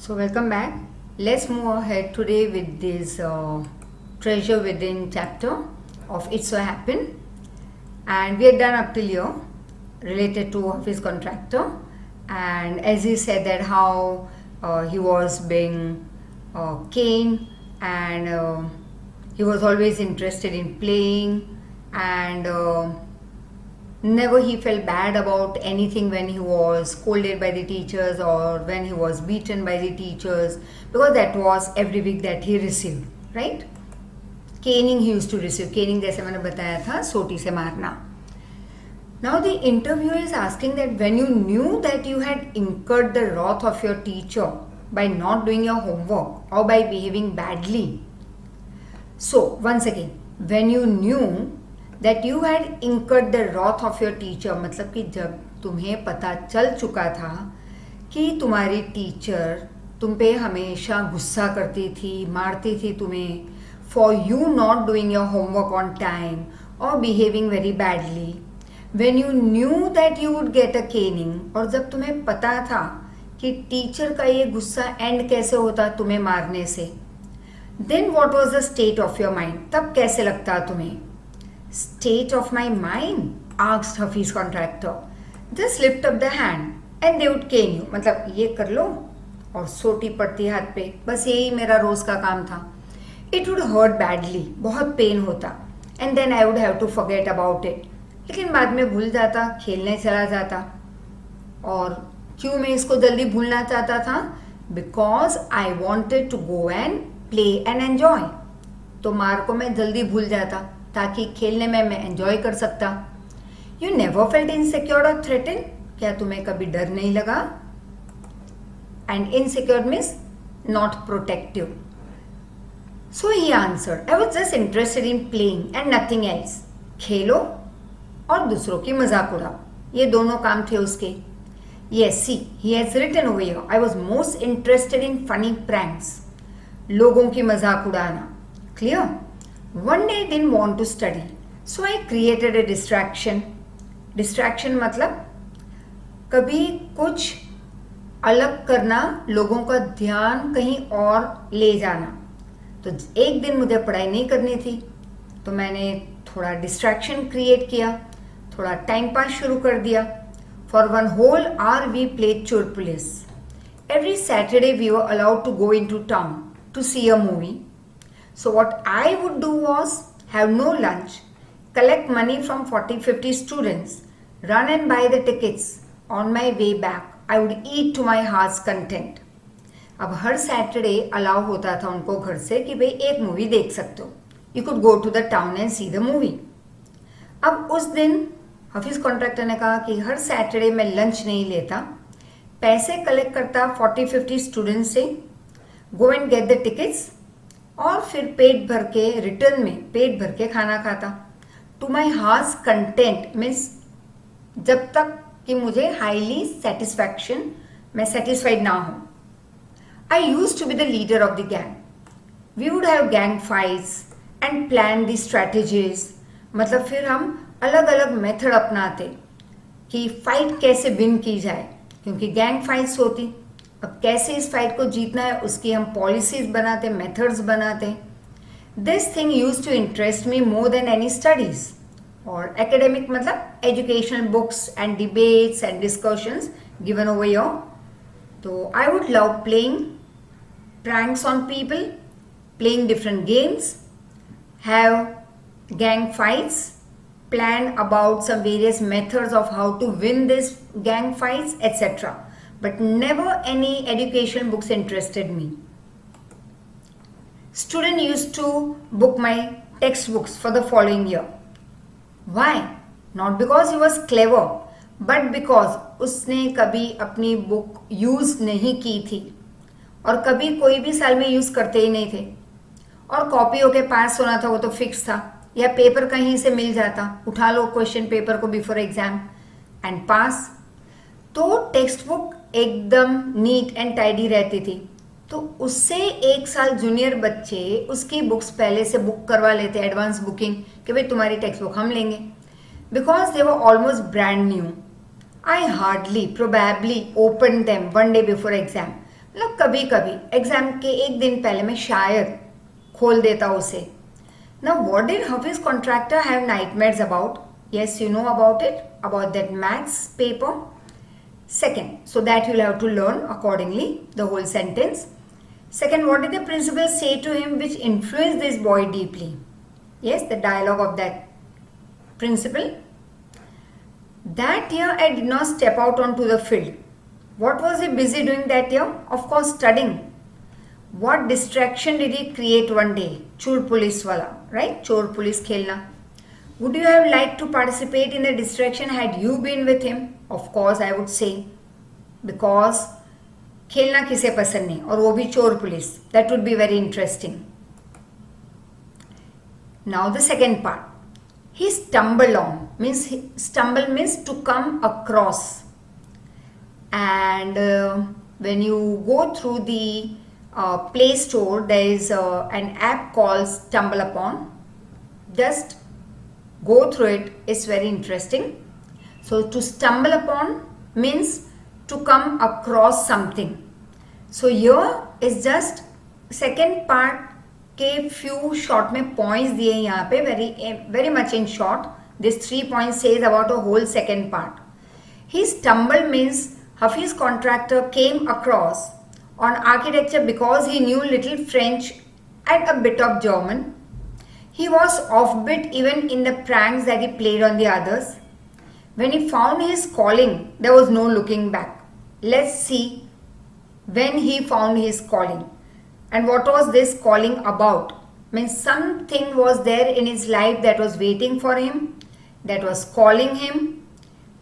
So welcome back. Let's move ahead today with this treasure within chapter of It So Happened, and we are done up till here related to office contractor. And as he said that how he was being caned, and he was always interested in playing, and never he felt bad about anything when he was scolded by the teachers or when he was beaten by the teachers, because that was every week that he received, right? Caning he used to receive. Caning जैसे मैंने बताया था सोटी से मारना. Now the interviewer is asking that when you knew that you had incurred the wrath of your teacher by not doing your homework or by behaving badly. So once again, when you knew that you had incurred the wrath of your teacher, मतलब कि जब तुम्हें पता चल चुका था कि तुम्हारी टीचर तुम पे हमेशा गुस्सा करती थी, मारती थी तुम्हें for you not doing your homework on time or behaving very badly, when you knew that you would get a caning, और जब तुम्हें पता था कि टीचर का ये गुस्सा एंड कैसे होता तुम्हें मारने से, then what was the state of your mind? तब कैसे लगता तुम्हें? State of my mind? asked Hafiz contractor. Just lift up the hand and they would cane you. मतलब ये कर लो और सोटी पड़ती हाथ पे, बस यही मेरा रोज का काम था. It would hurt badly, बहुत पेन होता, and then I would have to forget about it. लेकिन बाद में भूल जाता, खेलने चला जाता. और क्यों मैं इसको जल्दी भूलना चाहता था? Because I wanted to go and play and enjoy. तो मार को मैं जल्दी भूल जाता ताकि खेलने में मैं एंजॉय कर सकता. You never felt insecure or threatened? क्या तुम्हें कभी डर नहीं लगा? And insecure means not protective. So he answered, I was just interested in playing and nothing else. खेलो और दूसरों की मजाक उड़ाओ, ये दोनों काम थे उसके. Yes, see, he has written over here, I was most interested in funny pranks. लोगों की मजाक उड़ाना. Clear? One day I didn't want to study, so I created a distraction. Distraction मतलब कभी कुछ अलग करना, लोगों का ध्यान कहीं और ले जाना. तो एक दिन मुझे पढ़ाई नहीं करनी थी, तो मैंने थोड़ा डिस्ट्रैक्शन क्रिएट किया, थोड़ा टाइम पास शुरू कर दिया. For one whole hour we played चोर पुलिस. Every Saturday we were allowed to go into town to see a movie. So what I would do was have no lunch, collect money from 40-50 students, run and buy the tickets. On my way back, I would eat to my heart's content. अब हर Saturday allow होता था उनको घर से कि भाई एक movie देख सकते हो. You could go to the town and see the movie. अब उस दिन हाफिज कॉन्ट्रैक्टर ने कहा कि हर सैटरडे मैं लंच नहीं लेता, पैसे कलेक्ट करता 40-50 स्टूडेंट्स से, go and get the tickets, और फिर पेट भर के रिटर्न में पेट भर के खाना खाता. To my heart's content means जब तक कि मुझे हाईली सेटिस्फैक्शन, मैं सेटिस्फाइड ना हूं. I use to be the leader of the gang. We would have gang fights and plan the strategies. मतलब फिर हम अलग अलग मेथड अपनाते कि फाइट कैसे विन की जाए, क्योंकि गैंग फाइट्स होती. अब कैसे इस फाइट को जीतना है उसकी हम पॉलिसीज बनाते, मेथड्स बनाते. This thing use to interest me more than any studies. और एकेडमिक मतलब educational books and debates and discussions given over your. तो I would love playing pranks on people, playing different games, have gang fights, plan about some various methods of how to win this gang fights, etc. But never any education books interested me. Student used to book my textbooks for the following year. Why? Not because he was clever, but because उसने कभी अपनी book use नहीं की थी और कभी कोई भी साल में यूज करते ही नहीं थे. और कॉपी होके पास होना था वो तो फिक्स था, या पेपर कहीं से मिल जाता, उठा लो क्वेश्चन पेपर को बिफोर एग्जाम एंड पास. तो टेक्स्ट बुक एकदम नीट एंड टाइडी रहती थी. तो उससे एक साल जूनियर बच्चे उसकी बुक्स पहले से बुक करवा लेते, एडवांस बुकिंग, कि भाई तुम्हारी टेक्स्ट बुक हम लेंगे. Because they were almost brand new. I hardly probably open them one day before exam. मतलब कभी कभी एग्जाम के एक दिन पहले मैं शायद खोल देता उसे. Now what did Hafiz contractor have nightmares about? Yes, you know about it, about that maths paper. Second, so that you'll have to learn accordingly the whole sentence. Second, what did the principal say to him which influenced this boy deeply? Yes, the dialogue of that principal. That year I did not step out onto the field. What was he busy doing that year? Of course, studying. What distraction did he create one day? Chor police wala, right? Chor police khelna. Would you have liked to participate in the distraction had you been with him? Of course, I would say. Because खेलना किसे पसंद नहीं और वो भी चोर police. That would be very interesting. Now the second part. He stumbled on. Stumble means to come across. And when you go through the Play Store, there is an app called Stumble Upon. Just go through it. It's very interesting. So to stumble upon means to come across something. So here is just second part के few short में points दिए यहाँ पे very much in short. This 3 points says about a whole second part. He stumbled means Hafiz contractor came across on architecture because he knew little French and a bit of German. He was offbeat even in the pranks that he played on the others. When he found his calling, there was no looking back. Let's see when he found his calling. And what was this calling about? Means something was there in his life that was waiting for him, that was calling him.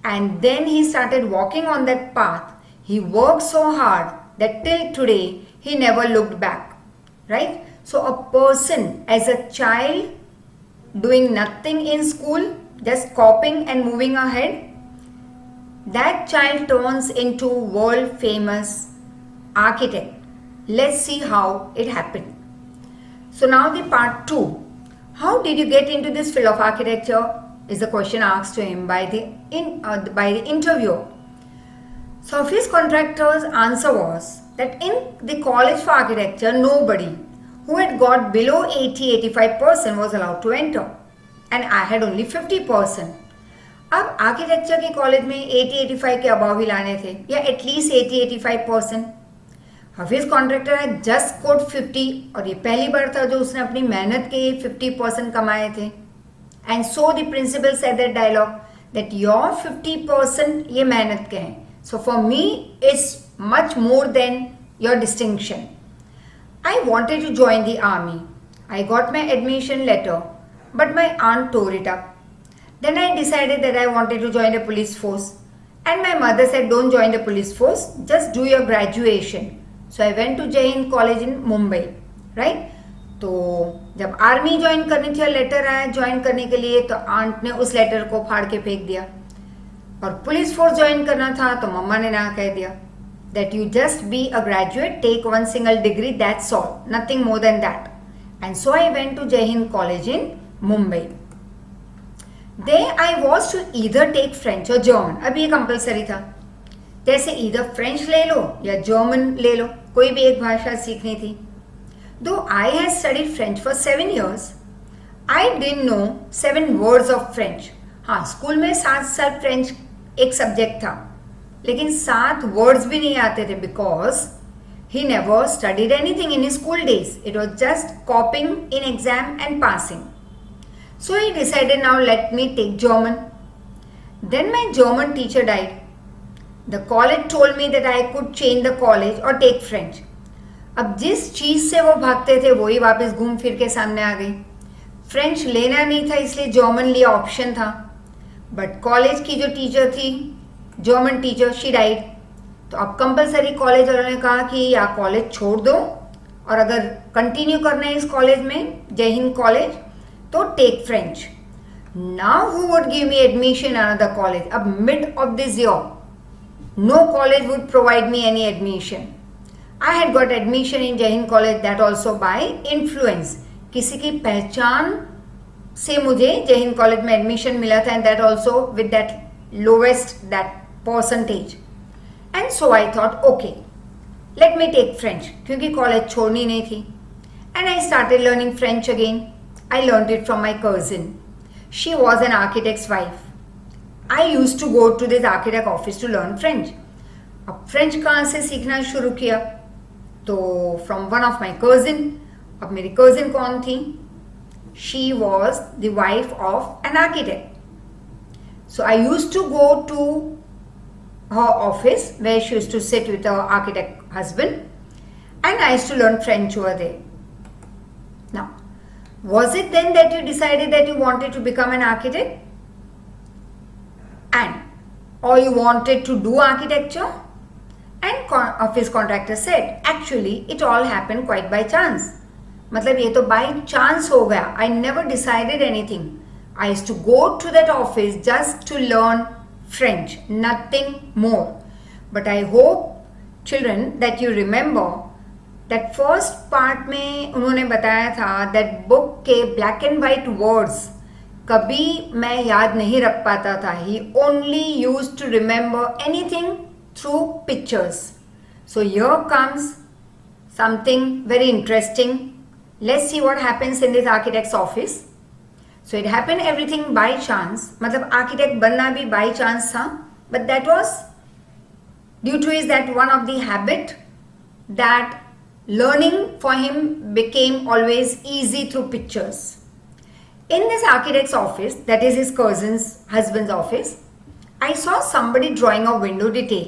And then he started walking on that path. He worked so hard that till today, he never looked back. Right? So a person as a child doing nothing in school, just copying and moving ahead, that child turns into world famous architect. Let's see how it happened. So now the part 2. How did you get into this field of architecture? Is the question asked to him by the interviewer. So his contractor's answer was that in the college for architecture, nobody who had got below 80-85% was allowed to enter. And I had only 50%. अब architecture के college में 80-85 के above ही लाने थे या at least 80-85%. Hafeez contractor है just code 50 और ये पहली बार था जो उसने अपनी मेहनत के 50% कमाए थे. And so the principal said that dialogue that your 50% ये मेहनत के हैं. So for me it's much more than your distinction. I wanted to join the army. I got my admission letter, but my aunt tore it up. Then I decided that I wanted to join the police force. And my mother said, don't join the police force, just do your graduation. So I went to Jai Hind College in Mumbai. Right? तो जब army join करनी थी और letter आया join करने के लिए तो आंट ने उस लेटर को फाड़ के फेंक दिया. और पुलिस फोर्स ज्वाइन करना था तो मम्मा ने ना कह दिया that you just be a graduate, take one single degree, that's all, nothing more than that. And so I went to Jai Hind College in Mumbai. There I was to either take French or German. अब ये compulsory था. जैसे either French ले लो या German ले लो, कोई भी एक भाषा सीखनी थी. Though I had studied French for 7 years, I didn't know 7 words of French. हाँ, स्कूल में 7 साल फ्रेंच एक सब्जेक्ट था. लेकिन 7 वर्ड्स भी नहीं आते थे because he never studied anything in school days. It was just copying in exam and passing. So he decided now let me take German. Then my German teacher died. The college told me that I could change the college और take French. अब जिस चीज से वो भागते थे वही वापस घूम फिर के सामने आ गई. फ्रेंच लेना नहीं था इसलिए जर्मन लिया ऑप्शन था. बट कॉलेज की जो टीचर थी जर्मन टीचर शी डाइड. तो अब कंपलसरी कॉलेज वालों ने कहा कि या कॉलेज छोड़ दो और अगर कंटिन्यू करना है इस कॉलेज में जय हिंद कॉलेज तो take French. Now who would give me admission in another college. अब mid of this year no college would provide me any admission. I had got admission in Jai Hind college that also by influence. किसी की पहचान से मुझे जय Hind college में admission मिला था and that also with that lowest that percentage. And so I thought, okay, let me take French, क्योंकि कॉलेज छोड़नी नहीं थी. And I started learning French again. I learn it from my cousin. She was an architect's wife. I use to go to this architect office to learn French. अब French कहाँ से सीखना शुरू किया? तो from one of my cousin. अब मेरी cousin कौन थी? She was the wife of an architect. So I use to go to her office where she used to sit with her architect husband, and I used to learn French over there. Now, was it then that you decided that you wanted to become an architect? Or you wanted to do architecture? And office contractor said, actually it all happened quite by chance. मतलब ये तो by chance हो गया. I never decided anything. I used to go to that office just to learn French, nothing more. But I hope children that you remember that first part में उन्होंने बताया था that book के black and white words कभी मैं याद नहीं रख पाता था. He only used to remember anything through pictures. So here comes something very interesting. Let's see what happens in this architect's office. So it happened everything by chance. मतलब architect बनना भी by chance था. But that was due to his that one of the habit that learning for him became always easy through pictures. In this architect's office, that is his cousin's husband's office, I saw somebody drawing a window detail.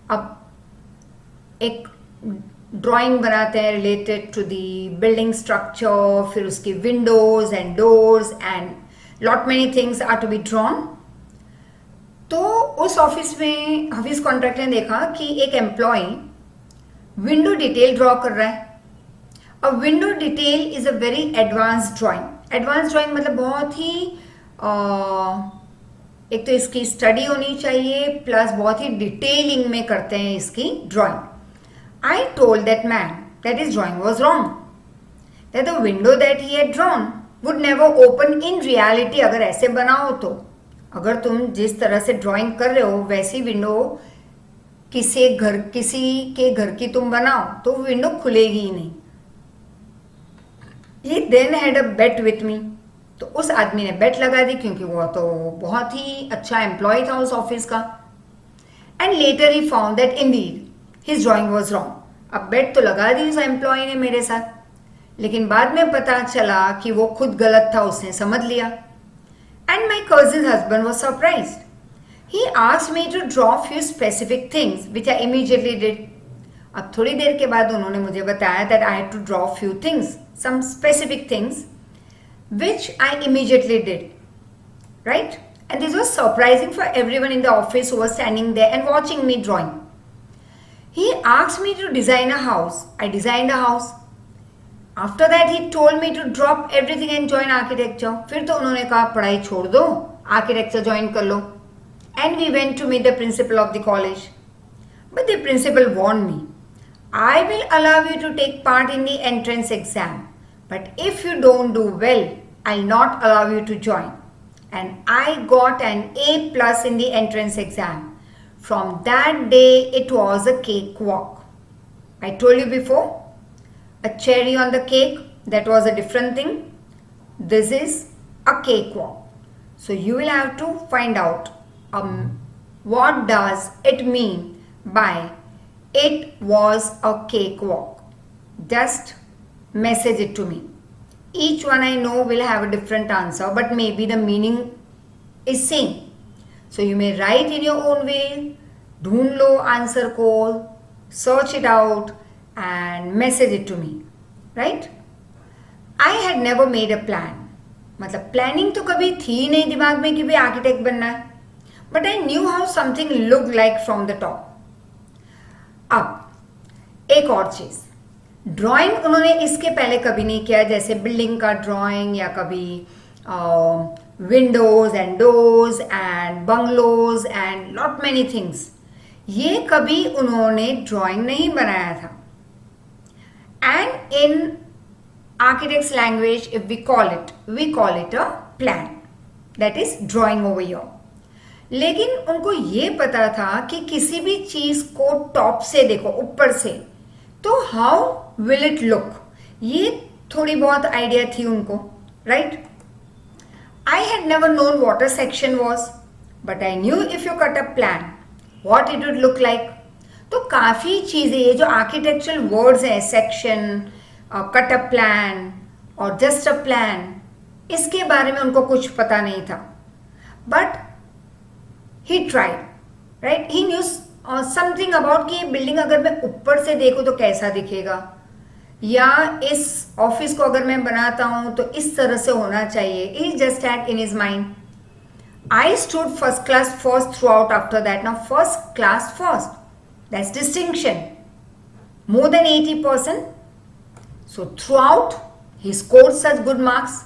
अब एक drawing बनाते हैं related to the building structure, फिर उसकी windows and doors and lot many things are to be drawn. तो उस office में office contractor ने देखा कि एक एम्प्लॉय विंडो डिटेल ड्रॉ कर रहा है. अब window detail is a very advance drawing. Advance drawing मतलब बहुत ही एक तो इसकी स्टडी होनी चाहिए, प्लस बहुत ही डिटेलिंग में करते हैं इसकी drawing. I told that man that his drawing was wrong. That the window that he had drawn would never open in reality. अगर ऐसे बनाओ तो, अगर तुम जिस तरह से ड्राइंग कर रहे हो वैसी विंडो किसी के घर की तुम बनाओ तो विंडो खुलेगी ही नहीं. He then had a bet with me. तो उस आदमी ने बेट लगा दी क्योंकि वो तो बहुत ही अच्छा एम्प्लॉय था उस ऑफिस का. And later he found that indeed his drawing was wrong. अब बेट तो लगा दी उस एम्प्लॉय ने मेरे साथ, लेकिन बाद में पता चला कि वो खुद गलत था, उसने समझ लिया. And my cousin's husband was surprised. He asked me to draw few specific things which I immediately did. अब थोड़ी देर के बाद उन्होंने मुझे बताया that I had to draw few things, some specific things which I immediately did. Right? And this was surprising for everyone in the office who was standing there and watching me drawing. He asked me to design a house. I designed a house. After that he told me to drop everything and join architecture. फिर तो उन्होंने कहा पढ़ाई छोड़ दो, architecture join कर लो. And we went to meet the principal of the college. But the principal warned me, I will allow you to take part in the entrance exam. But if you don't do well, I'll not allow you to join. And I got an A+ in the entrance exam. From that day, it was a cakewalk. I told you before, a cherry on the cake, that was a different thing. This is a cakewalk. So you will have to find out what does it mean by it was a cakewalk. Just message it to me. Each one I know will have a different answer, but maybe the meaning is same. So you may write in your own way, ढूंढ लो answer को, search it out and message it to me. Right? I had never made a plan. मतलब planning तो कभी थी नहीं दिमाग में कि भी आर्किटेक्ट बनना है. But I knew how something looked like from the top. अब एक और चीज, ड्राइंग उन्होंने इसके पहले कभी नहीं किया, जैसे बिल्डिंग का ड्राइंग या कभी windows and doors and bungalows and lot many things. ये कभी उन्होंने ड्राइंग नहीं बनाया था. And in architect's language if we call it a plan, that is drawing over here. लेकिन उनको ये पता था कि किसी भी चीज को टॉप से देखो, ऊपर से, तो हाउ विल इट लुक, ये थोड़ी बहुत आइडिया थी उनको, right. I had never known what a section was, but I knew if you cut a plan what it would look like. तो काफी चीजें, ये जो आर्किटेक्चरल वर्ड्स हैं, सेक्शन, कट अ प्लान और जस्ट अ प्लान, इसके बारे में उनको कुछ पता नहीं था. But he tried, right? He knew something about कि ये बिल्डिंग अगर मैं ऊपर से देखूं तो कैसा दिखेगा, या इस ऑफिस को अगर मैं बनाता हूं तो इस तरह से होना चाहिए. He just had in his mind. I stood first class first throughout after that. Now first class first, that's distinction. More than 80%. So throughout he scored such good marks.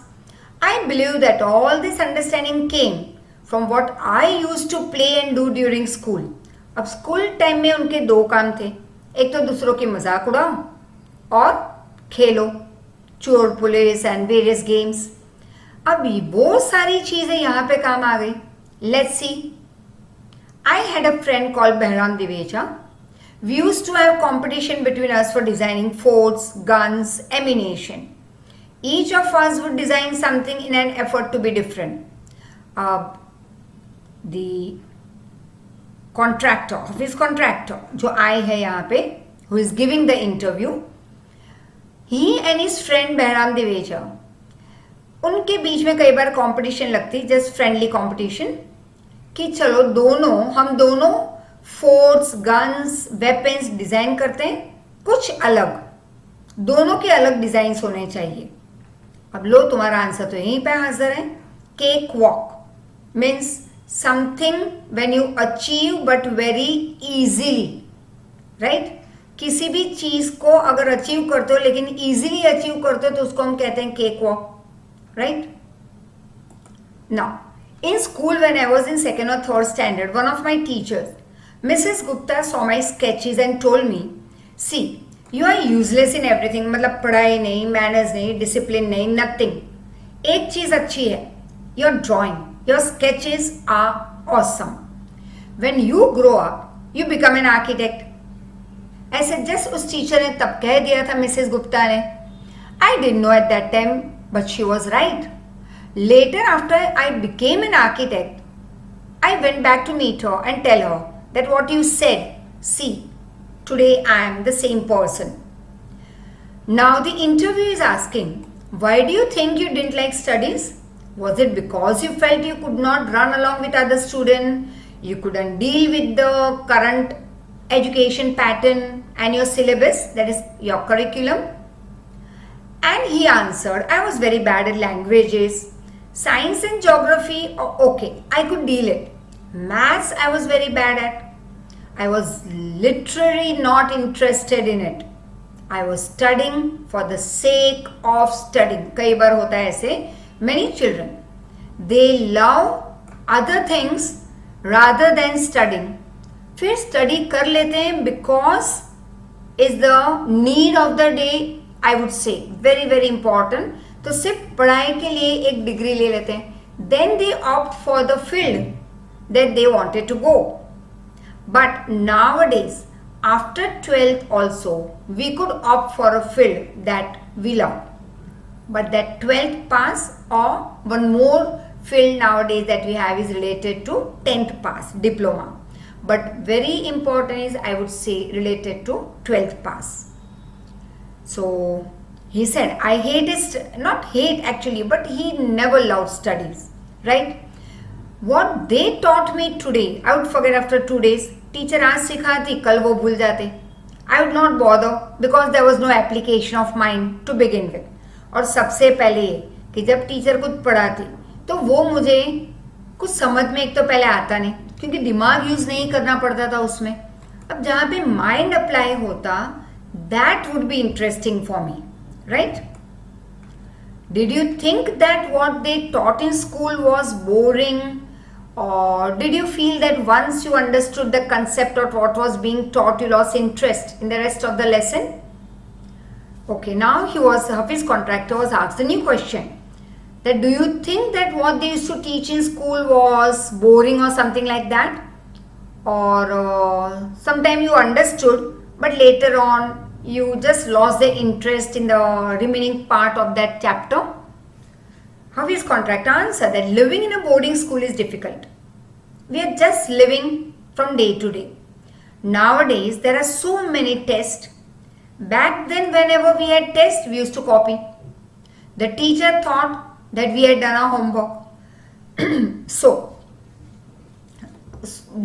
I believe that all this understanding came from what I used to play and do during school. अब school time में उनके दो काम थे, एक तो दूसरों की मजाक उड़ाओ और खेलो, चोर पुलिस एंड वेरियस गेम्स. अब वो सारी चीजें यहाँ पे काम आ गई. Let's see. I had a friend called Behram Divecha. We used to have competition between us for designing forts, guns, ammunition. Each of us would design something in an effort to be different. The contractor, office contractor, जो आए है यहाँ पे, who is giving the interview, he and his friend Behram Divecha, उनके बीच में कई बार competition लगती, just friendly competition, कि चलो हम दोनों फोर्ट्स, गन्स, वेपन्स डिजाइन करते हैं, कुछ अलग, दोनों के अलग डिजाइन होने चाहिए. अब लो, तुम्हारा आंसर तो यहीं पे हाजिर है. Cake walk means something when you achieve but very easily, right. किसी भी चीज को अगर अचीव करते हो लेकिन इजीली अचीव करते हो तो उसको हम कहते हैं cake walk, right. Now in school when I was in second और third standard, one of my teachers, Mrs Gupta, saw my sketches and told me, see you are useless in everything. मतलब पढ़ाई नहीं, मैनर्स नहीं, discipline नहीं, nothing. एक चीज अच्छी है, your drawing, your sketches are awesome. When you grow up you become an architect. ऐसे जस्ट उस टीचर ने तब कह दिया था मिसेस गुप्ता ने. I didn't know at that time but she was right. Later after I became an architect, I went back to meet her and tell her that what you said, see today I am the same person. Now the interview is asking, why do you think you didn't like studies? Was it because you felt you could not run along with other students? You couldn't deal with the current education pattern and your syllabus, that is your curriculum? And he answered, I was very bad at languages. Science and geography, okay, I could deal it. Maths I was very bad at. I was literally not interested in it. I was studying for the sake of studying. कई बार होता है ऐसे. Many children, they love other things rather than studying. फिर study कर लेते हैं because is the need of the day, I would say, very very important. तो सिर्फ पढ़ाई के लिए एक डिग्री ले लेते हैं. Then they opt for the field that they wanted to go. But nowadays, after 12th also, we could opt for a field that we love. But that 12th pass or one more field nowadays that we have is related to 10th pass, diploma. But very important is, I would say, related to 12th pass. So he said, I hate it, not hate actually, but he never loved studies, right? What they taught me today, I would forget after 2 days. Teacher आज सिखाती, कल वो भूल जाते. I would not bother because there was no application of mind to begin with. और सबसे पहले ये कि जब टीचर कुछ पढ़ाती तो वो मुझे कुछ समझ में एक तो पहले आता नहीं, क्योंकि दिमाग यूज नहीं करना पड़ता था उसमें. अब जहाँ पे माइंड अप्लाई होता, that would be interesting for me, right? Did you think that what they taught in school was boring? Or did you feel that once you understood the concept of what was being taught, you lost interest in the rest of the lesson? Okay, now Hafiz contractor was asked a new question. that do you think that what they used to teach in school was boring or something like that? Or sometime you understood, but later on you just lost the interest in the remaining part of that chapter? Hafiz Contractor answer that living in a boarding school is difficult. We are just living from day to day. Nowadays there are so many tests. Back then whenever we had tests, we used to copy. The teacher thought that we had done our homework. So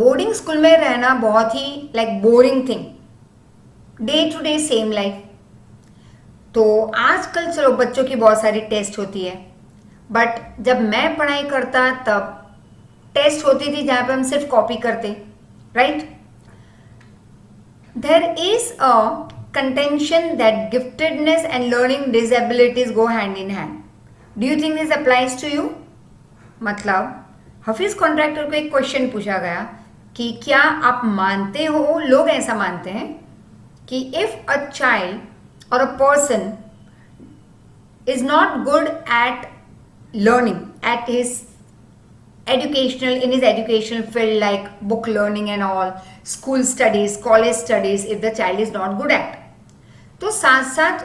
boarding school में रहना बहुत ही like boring thing, day to day same life. तो आजकल चलो बच्चों की बहुत सारी टेस्ट होती है, बट जब मैं पढ़ाई करता तब टेस्ट होती थी जहां पे हम सिर्फ कॉपी करते, right. There is a contention that giftedness and learning disabilities go hand in hand. Do you think this applies to you? मतलब हफीज कॉन्ट्रैक्टर को एक क्वेश्चन पूछा गया कि क्या आप मानते हो, लोग ऐसा मानते हैं कि इफ अ चाइल्ड और a person is not good at learning at his educational in his educational field like book learning and all, school studies, college studies, if the child is not good at, तो साथ साथ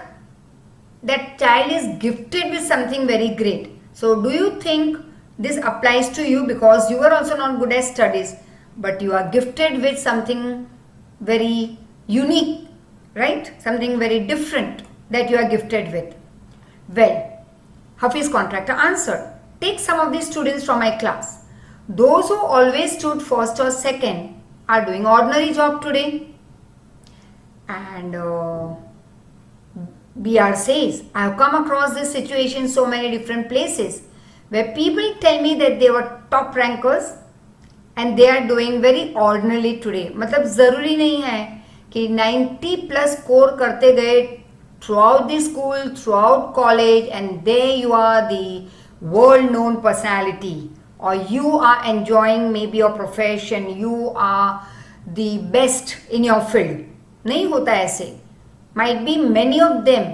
that child is gifted with something very great. So do you think this applies to you because you are also not good at studies but you are gifted with something very unique, right? Something very different that you are gifted with. Well, Hafiz Contractor answered, take some of these students from my class. Those who always stood first or second are doing ordinary job today. And BR says, I have come across this situation in so many different places where people tell me that they were top rankers and they are doing very ordinarily today. मतलब ज़रूरी नहीं है कि 90+ score करते गए throughout the school, throughout college, and there you are the world known personality, or you are enjoying maybe your profession, you are the best in your field. नहीं होता ऐसे. Might be many of them,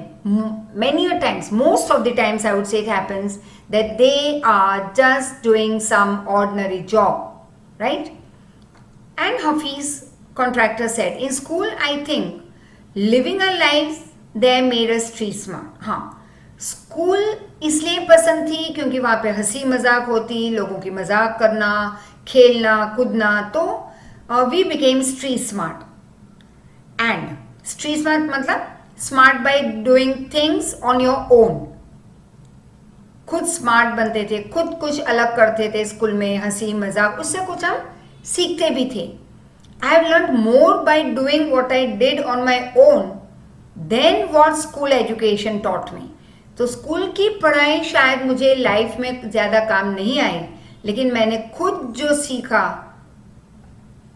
many a times, most of the times I would say it happens that they are just doing some ordinary job, right? And Hafiz Contractor said, in school I think living our lives they made us street smart. हाँ, school इसलिए पसंद थी क्योंकि वहाँ पे हंसी मजाक होती, लोगों की मजाक करना, खेलना कूदना, तो we became street smart. And street smart मतलब smart by doing things on your own. खुद स्मार्ट बनते थे, खुद कुछ अलग करते थे स्कूल में, हंसी मजाक, उससे कुछ हम सीखते भी थे. I have learn more by doing what I did on my own then what school education taught me. तो स्कूल की पढ़ाई शायद मुझे लाइफ में ज़्यादा काम नहीं आई, लेकिन मैंने खुद जो सीखा,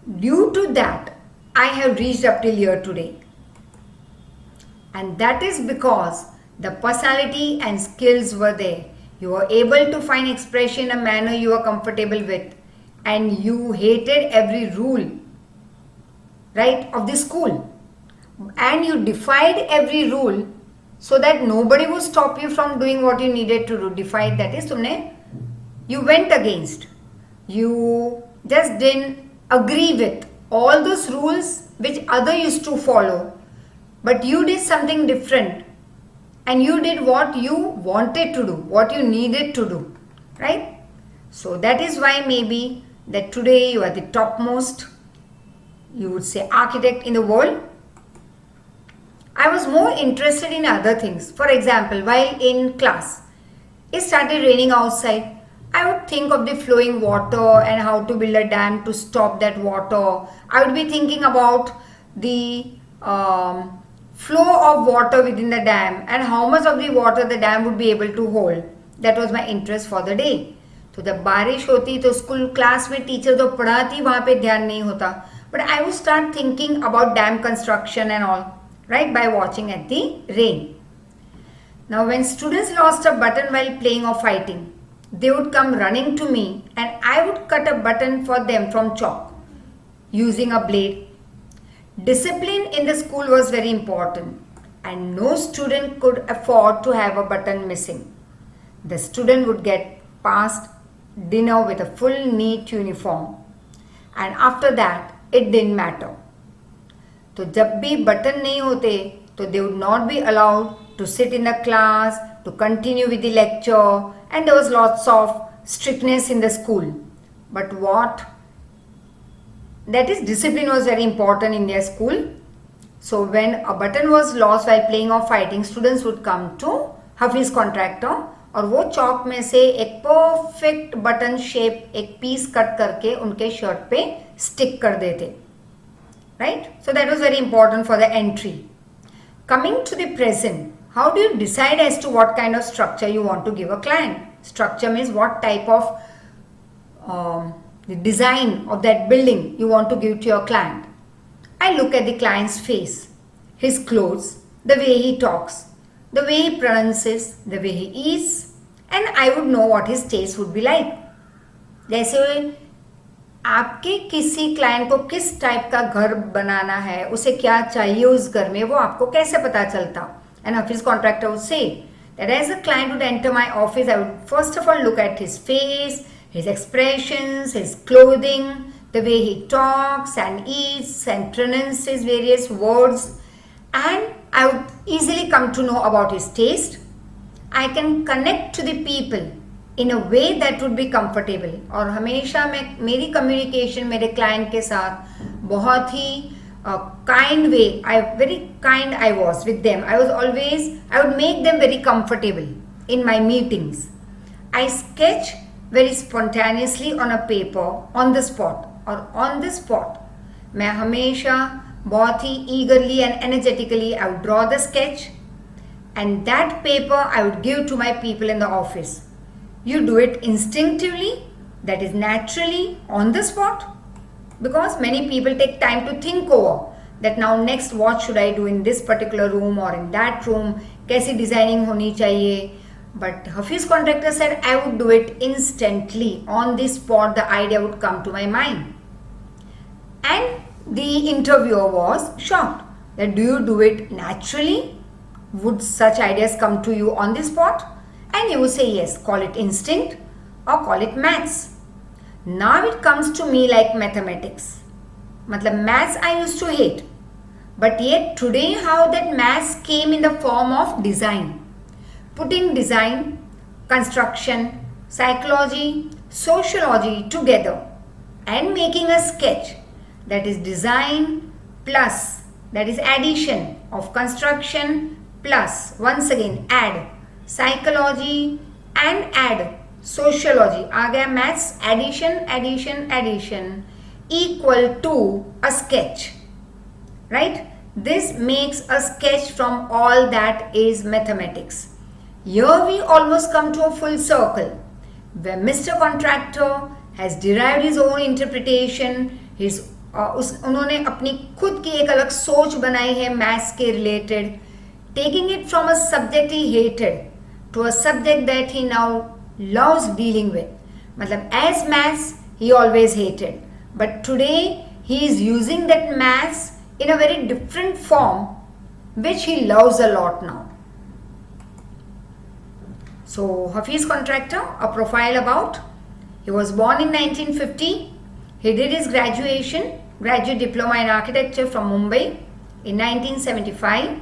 due to that I have reached up till here today. And that is because the personality and skills were there. You were able to find expression in a manner you are comfortable with, and you hated every rule, right, of the school, and you defied every rule so that nobody would stop you from doing what you needed to do. Defied, that is, you went against, you just didn't agree with all those rules which other used to follow, but you did something different. And you did what you wanted to do, what you needed to do, right? So that is why maybe that today you are the topmost, you would say, architect in the world. I was more interested in other things. For example, while in class, it started raining outside. I would think of the flowing water and how to build a dam to stop that water. I would be thinking about the flow of water within the dam and how much of the water the dam would be able to hold. That was my interest for the day. तो जब बारिश होती तो school class में teacher तो पढ़ाती, वहाँ पे ध्यान नहीं होता, but I would start thinking about dam construction and all, right, by watching at the rain. Now when students lost a button while playing or fighting, they would come running to me and I would cut a button for them from chalk using a blade. Discipline in the school was very important and no student could afford to have a button missing. The student would get past dinner with a full neat uniform, and after that it didn't matter. तो जब भी button नहीं होते तो they would not be allowed to sit in the class, to continue with the lecture, and there was lots of strictness in the school. But that is, discipline was very important in their school. So when a button was lost while playing or fighting, students would come to Hafiz Contractor और वो चौक में से एक perfect button shape एक piece cut करके उनके shirt पे stick कर देते. Right? So that was very important for the entry. Coming to the present, how do you decide as to what kind of structure you want to give a client? Structure means what type of the design of that building you want to give to your client. I look at the client's face, his clothes, the way he talks, the way he pronounces, the way he eats, and I would know what his taste would be like. जैसे आपके किसी client को किस type का घर बनाना है, उसे क्या चाहिए उस घर में, वो आपको कैसे पता चलता? And Hafiz Contractor would say that as a client would enter my office, I would first of all look at his face, his expressions, his clothing, the way he talks and eats and pronounces various words, and I would easily come to know about his taste. I can connect to the people in a way that would be comfortable. और हमेशा मेरी communication मेरे client के साथ बहुत ही kind way, very kind I was with them. I would make them very comfortable in my meetings. I sketch very spontaneously on a paper on the spot, और on the spot मैं हमेशा बहुत ही eagerly and energetically I would draw the sketch, and that paper I would give to my people in the office. You do it instinctively, that is naturally on the spot, because many people take time to think over that now next what should I do in this particular room or in that room, कैसी designing होनी चाहिए. But Hafiz Contractor said I would do it instantly, on the spot the idea would come to my mind. And the interviewer was shocked that do you do it naturally? Would such ideas come to you on the spot? And he would say yes, call it instinct or call it maths. Now it comes to me like mathematics. Matlab maths I used to hate. But yet today how that maths came in the form of design. Putting design, construction, psychology, sociology together and making a sketch that is design plus, that is addition of construction plus, once again add psychology and add sociology. आ गया maths, addition equal to a sketch. Right? This makes a sketch from all that is mathematics. Here we almost come to a full circle where Mr. Contractor has derived his own interpretation, उन्होंने अपनी खुद की एक अलग सोच बनाई है maths के related, taking it from a subject he hated to a subject that he now loves dealing with. मतलब as maths he always hated, but today he is using that maths in a very different form which he loves a lot now. So Hafiz Contractor, a profile about, he was born in 1950. He did his graduate diploma in architecture from Mumbai in 1975.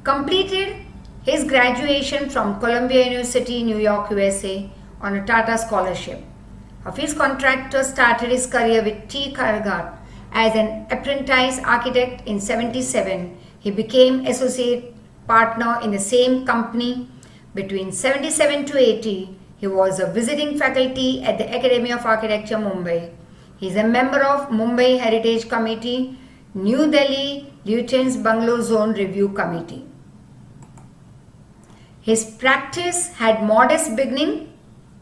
Completed his graduation from Columbia University, New York, USA on a Tata scholarship. Hafiz Contractor started his career with T. Khargat as an apprentice architect in 77. He became associate partner in the same company. Between 77 to 80, he was a visiting faculty at the Academy of Architecture, Mumbai. He is a member of Mumbai Heritage Committee, New Delhi Lutyens Bungalow Zone Review Committee. His practice had modest beginning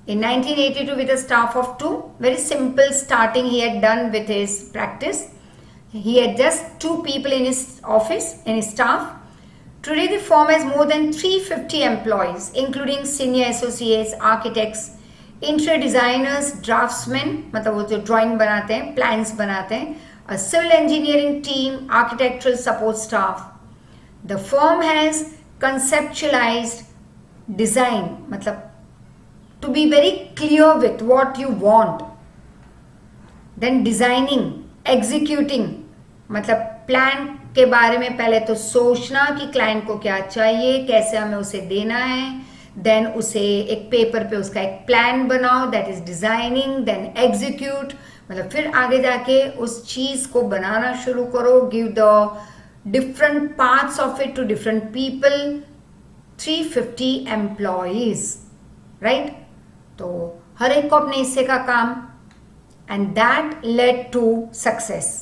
in 1982 with a staff of 2. Very simple starting he had done with his practice. He had just 2 people in his office, in his staff. Today the firm has more than 350 employees, including senior associates, architects, interior designers, draftsmen, मतलब वो जो drawing बनाते हैं, plans बनाते हैं, a civil engineering team, architectural support staff. The firm has conceptualized design, मतलब to be very clear with what you want. Then designing, executing, मतलब plan के बारे में पहले तो सोचना कि क्लाइंट को क्या चाहिए, कैसे हमें उसे देना है, देन उसे एक पेपर पे उसका एक प्लान बनाओ, that is designing, then execute, मतलब फिर आगे जाके उस चीज को बनाना शुरू करो, give the different parts of it to different people, 350 employees, right? तो हर एक को अपने हिस्से का काम, and that led to success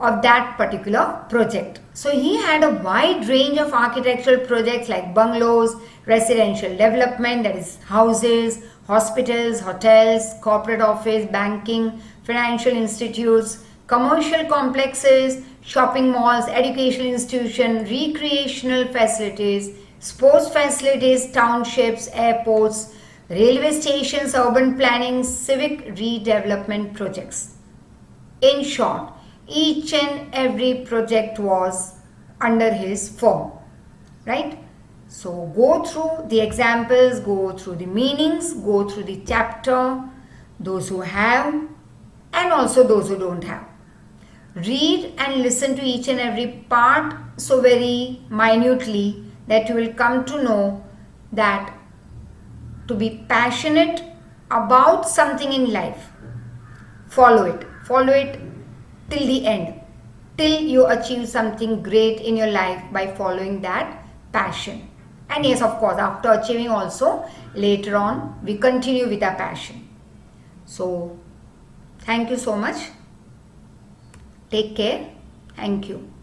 of that particular project. So he had a wide range of architectural projects like bungalows, residential development, that is houses, hospitals, hotels, corporate office, banking, financial institutes, commercial complexes, shopping malls, educational institution, recreational facilities, sports facilities, townships, airports, railway stations, urban planning, civic redevelopment projects. In short, each and every project was under his firm, right? So go through the examples, go through the meanings, go through the chapter, those who have and also those who don't have. Read and listen to each and every part so very minutely that you will come to know that to be passionate about something in life, follow it till the end, till you achieve something great in your life by following that passion. And yes, of course, after achieving also, later on we continue with our passion. So thank you so much, take care, thank you.